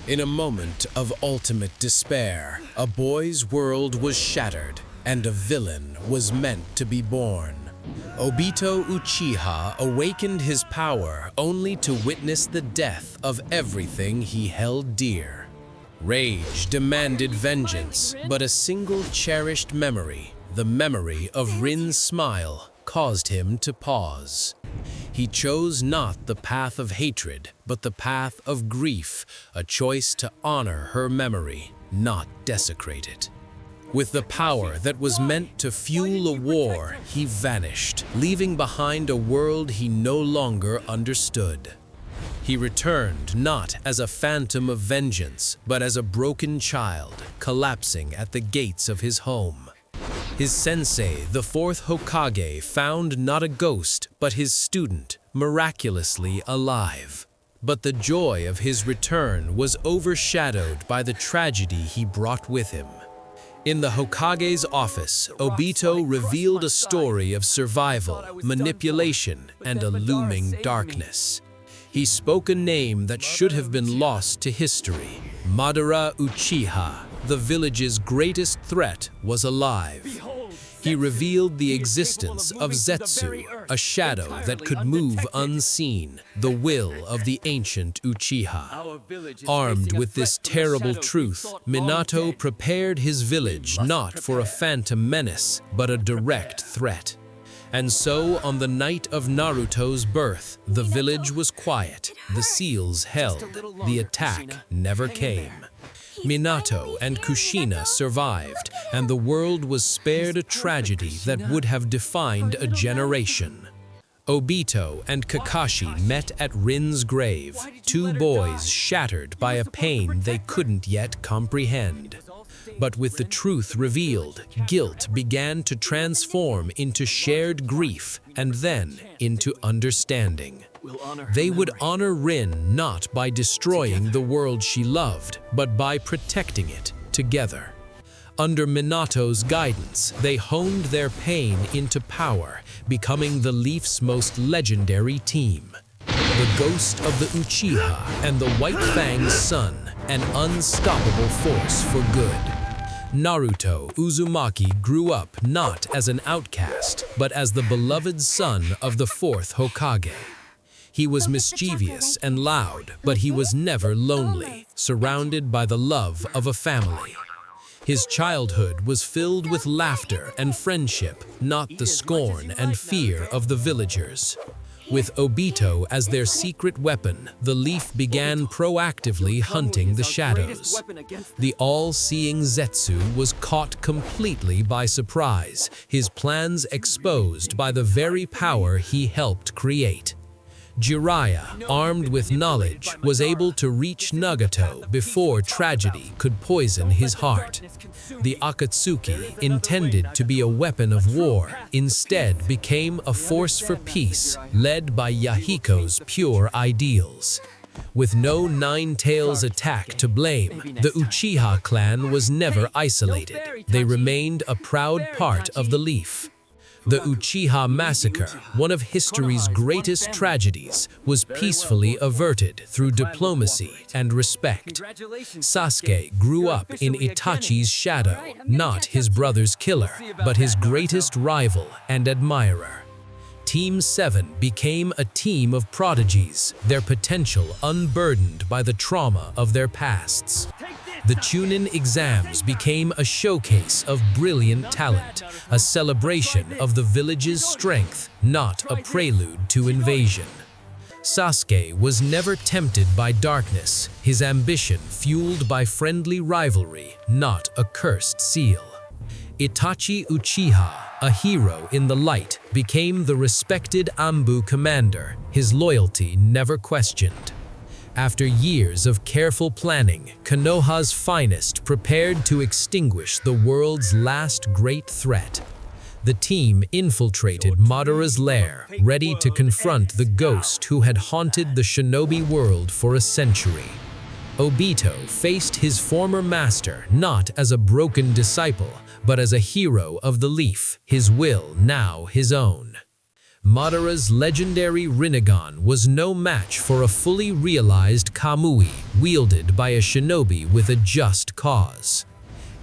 In a moment of ultimate despair, a boy's world was shattered, and a villain was meant to be born. Obito Uchiha awakened his power only to witness the death of everything he held dear. Rage demanded vengeance, but a single cherished memory, the memory of Rin's smile, caused him to pause. He chose not the path of hatred, but the path of grief, a choice to honor her memory, not desecrate it. With the power that was meant to fuel a war, he vanished, leaving behind a world he no longer understood. He returned not as a phantom of vengeance, but as a broken child, collapsing at the gates of his home. His sensei, the fourth Hokage, found not a ghost, but his student, miraculously alive. But the joy of his return was overshadowed by the tragedy he brought with him. In the Hokage's office, Obito revealed a story of survival, manipulation, and a looming darkness. He spoke a name that should have been lost to history. Madara Uchiha, the village's greatest threat, was alive. He revealed the existence of Zetsu, a shadow that could move unseen, the will of the ancient Uchiha. Armed with this terrible truth, Minato prepared his village not for a phantom menace, but a direct threat. And so, on the night of Naruto's birth, the village was quiet, the seals held, the attack never came. Minato and Kushina survived, and the world was spared a tragedy that would have defined a generation. Obito and Kakashi met at Rin's grave, two boys shattered by a pain they couldn't yet comprehend. But with the truth revealed, guilt began to transform into shared grief and then into understanding. They would honor Rin not by destroying the world she loved, but by protecting it together. Under Minato's guidance, they honed their pain into power, becoming the Leaf's most legendary team. The ghost of the Uchiha and the White Fang's son, an unstoppable force for good. Naruto Uzumaki grew up not as an outcast, but as the beloved son of the fourth Hokage. He was mischievous and loud, but he was never lonely, surrounded by the love of a family. His childhood was filled with laughter and friendship, not the scorn and fear of the villagers. With Obito as their secret weapon, the Leaf began proactively hunting the shadows. The all-seeing Zetsu was caught completely by surprise, his plans exposed by the very power he helped create. Jiraiya, armed with knowledge, was able to reach Nagato before tragedy could poison his heart. The Akatsuki, intended to be a weapon of war, instead became a force for peace, led by Yahiko's pure ideals. With no Nine-Tails attack to blame, the Uchiha clan was never isolated. They remained a proud part of the Leaf. The Uchiha massacre, one of history's greatest tragedies, was peacefully averted through diplomacy and respect. Sasuke grew up in Itachi's shadow, not his brother's killer, but his greatest rival and admirer. Team 7 became a team of prodigies, their potential unburdened by the trauma of their pasts. The Chunin exams became a showcase of brilliant talent, a celebration of the village's strength, not a prelude to invasion. Sasuke was never tempted by darkness, his ambition fueled by friendly rivalry, not a cursed seal. Itachi Uchiha, a hero in the light, became the respected Anbu commander, his loyalty never questioned. After years of careful planning, Konoha's finest prepared to extinguish the world's last great threat. The team infiltrated Madara's lair, ready to confront the ghost who had haunted the shinobi world for a century. Obito faced his former master not as a broken disciple, but as a hero of the Leaf, his will now his own. Madara's legendary Rinnegan was no match for a fully realized Kamui wielded by a shinobi with a just cause.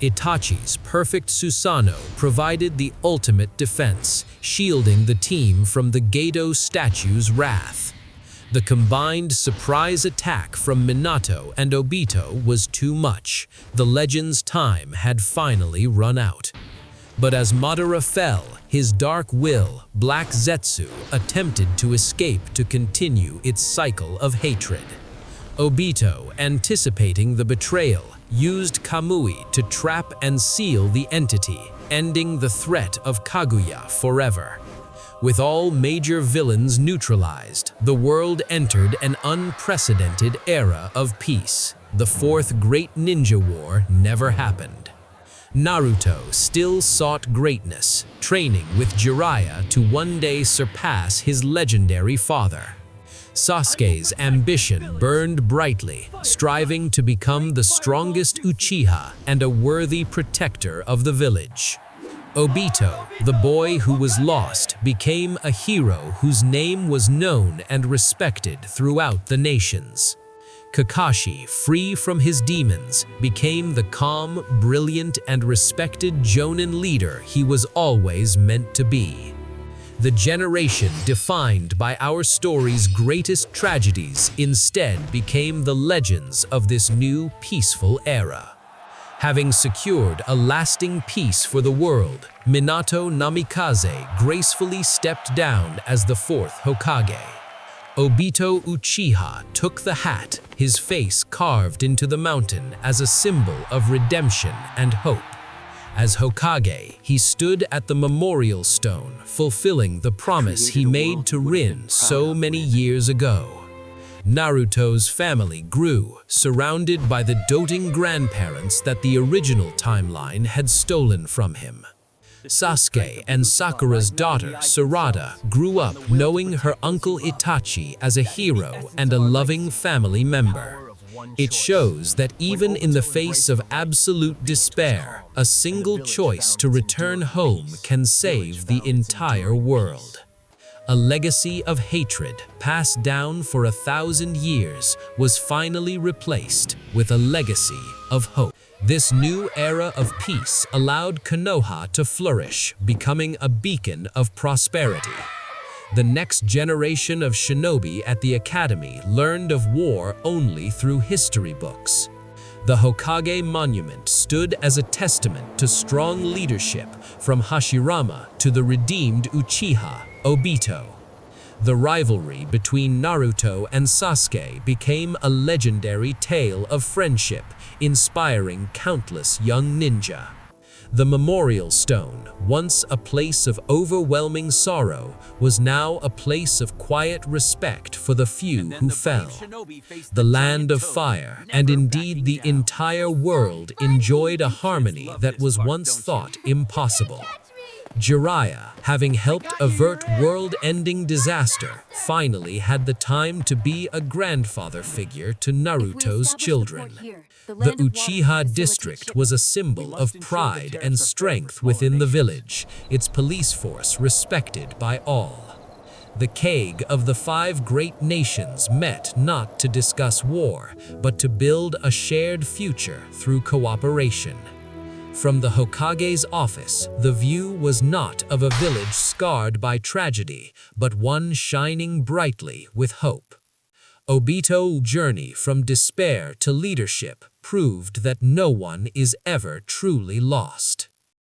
Itachi's perfect Susanoo provided the ultimate defense, shielding the team from the Gedo statue's wrath. The combined surprise attack from Minato and Obito was too much. The legend's time had finally run out. But as Madara fell, his dark will, Black Zetsu, attempted to escape to continue its cycle of hatred. Obito, anticipating the betrayal, used Kamui to trap and seal the entity, ending the threat of Kaguya forever. With all major villains neutralized, the world entered an unprecedented era of peace. The Fourth Great Ninja War never happened. Naruto still sought greatness, training with Jiraiya to one day surpass his legendary father. Sasuke's ambition burned brightly, striving to become the strongest Uchiha and a worthy protector of the village. Obito, the boy who was lost, became a hero whose name was known and respected throughout the nations. Kakashi, free from his demons, became the calm, brilliant, and respected Jonin leader he was always meant to be. The generation defined by our story's greatest tragedies instead became the legends of this new peaceful era. Having secured a lasting peace for the world, Minato Namikaze gracefully stepped down as the fourth Hokage. Obito Uchiha took the hat, his face carved into the mountain as a symbol of redemption and hope. As Hokage, he stood at the memorial stone, fulfilling the promise he made to Rin so many years ago. Naruto's family grew, surrounded by the doting grandparents that the original timeline had stolen from him. Sasuke and Sakura's daughter, Sarada, grew up knowing her uncle Itachi as a hero and a loving family member. It shows that even in the face of absolute despair, a single choice to return home can save the entire world. A legacy of hatred passed down for 1,000 years was finally replaced with a legacy of hope. This new era of peace allowed Konoha to flourish, becoming a beacon of prosperity. The next generation of shinobi at the academy learned of war only through history books. The Hokage monument stood as a testament to strong leadership from Hashirama to the redeemed Uchiha, Obito. The rivalry between Naruto and Sasuke became a legendary tale of friendship, inspiring countless young ninja. The memorial stone, once a place of overwhelming sorrow, was now a place of quiet respect for the few who fell. The land of fire, and indeed the entire world, enjoyed a harmony that was once thought impossible. Jiraiya, having helped avert world-ending disaster, finally had the time to be a grandfather figure to Naruto's children. The Uchiha district was a symbol of pride and strength within the village, its police force respected by all. The Kage of the 5 great nations met not to discuss war, but to build a shared future through cooperation. From the Hokage's office, the view was not of a village scarred by tragedy, but one shining brightly with hope. Obito's journey from despair to leadership proved that no one is ever truly lost.